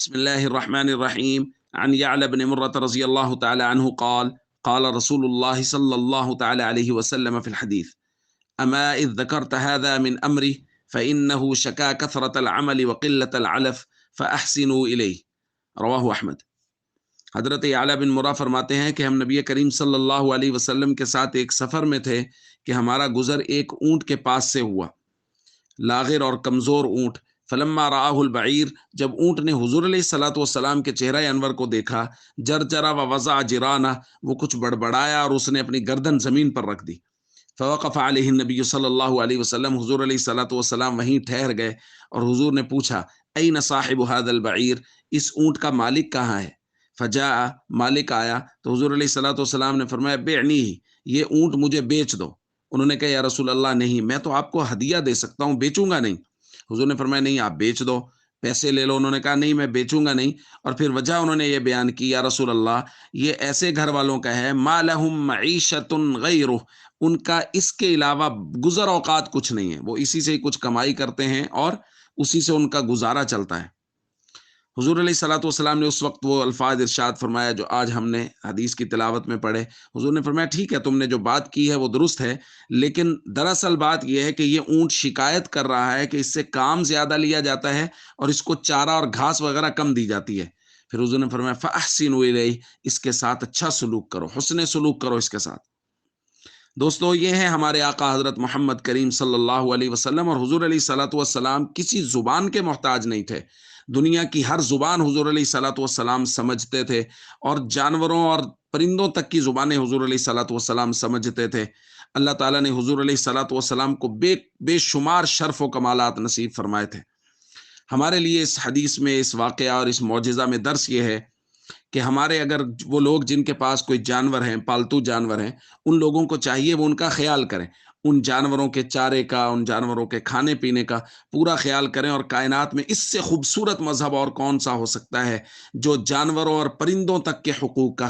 بسم الله الرحمن الرحيم عن يعلى بن مرة رضي الله تعالى عنه قال قال رسول الله صلى الله تعالى عليه وسلم في الحديث أما إذ ذكرت هذا من أمري فإنه شكا كثرة العمل وقلة العلف فأحسنوا إليه رواہ احمد۔ حضرت اعلیٰ بن مرہ فرماتے ہیں کہ ہم نبی کریم صلی اللہ علیہ وسلم کے ساتھ ایک سفر میں تھے کہ ہمارا گزر ایک اونٹ کے پاس سے ہوا، لاغر اور کمزور اونٹ۔ فلما رآہ البعیر، جب اونٹ نے حضور علیہ الصلوۃ والسلام کے چہرہ انور کو دیکھا، جرجرا و وضع جرانہ، وہ کچھ بڑبڑایا اور اس نے اپنی گردن زمین پر رکھ دی۔ فوقف علیہ النبی صلی اللہ علیہ وسلم، حضور علیہ الصلوۃ والسلام وہیں ٹھہر گئے اور حضور نے پوچھا این صاحب هذا البعیر، اس اونٹ کا مالک کہاں ہے؟ فجاء، مالک آیا تو حضور علیہ الصلوۃ والسلام نے فرمایا بعنی، یہ اونٹ مجھے بیچ دو۔ انہوں نے کہا یا رسول اللہ نہیں، میں تو آپ کو ہدیہ دے سکتا ہوں، بیچوں گا نہیں۔ حضور نے فرمایا نہیں، آپ بیچ دو، پیسے لے لو۔ انہوں نے کہا نہیں، میں بیچوں گا نہیں۔ اور پھر وجہ انہوں نے یہ بیان کی یا رسول اللہ، یہ ایسے گھر والوں کا ہے ما لہم معیشۃ غیرہ، ان کا اس کے علاوہ گزر اوقات کچھ نہیں ہے، وہ اسی سے ہی کچھ کمائی کرتے ہیں اور اسی سے ان کا گزارا چلتا ہے۔ حضور علیہ الصلوۃ والسلام نے اس وقت وہ الفاظ ارشاد فرمایا جو آج ہم نے حدیث کی تلاوت میں پڑھے۔ حضور نے فرمایا ٹھیک ہے، تم نے جو بات کی ہے وہ درست ہے، لیکن دراصل بات یہ ہے کہ یہ اونٹ شکایت کر رہا ہے کہ اس سے کام زیادہ لیا جاتا ہے اور اس کو چارہ اور گھاس وغیرہ کم دی جاتی ہے۔ پھر حضور نے فرمایا فاحسنوا الیہ، اس کے ساتھ اچھا سلوک کرو، حسن سلوک کرو اس کے ساتھ۔ دوستو، یہ ہے ہمارے آقا حضرت محمد کریم صلی اللہ علیہ وسلم، اور حضور علیہ الصلوۃ والسلام کسی زبان کے محتاج نہیں تھے۔ دنیا کی ہر زبان حضور علیہ الصلوۃ والسلام سمجھتے تھے، اور جانوروں اور پرندوں تک کی زبانیں حضور علیہ الصلوۃ والسلام سمجھتے تھے۔ اللہ تعالیٰ نے حضور علیہ الصلوۃ والسلام کو بے شمار شرف و کمالات نصیب فرمائے تھے۔ ہمارے لیے اس حدیث میں، اس واقعہ اور اس معجزہ میں درس یہ ہے کہ ہمارے اگر وہ لوگ جن کے پاس کوئی جانور ہیں، پالتو جانور ہیں، ان لوگوں کو چاہیے وہ ان کا خیال کریں، ان جانوروں کے چارے کا، ان جانوروں کے کھانے پینے کا پورا خیال کریں۔ اور کائنات میں اس سے خوبصورت مذہب اور کون سا ہو سکتا ہے جو جانوروں اور پرندوں تک کے حقوق کا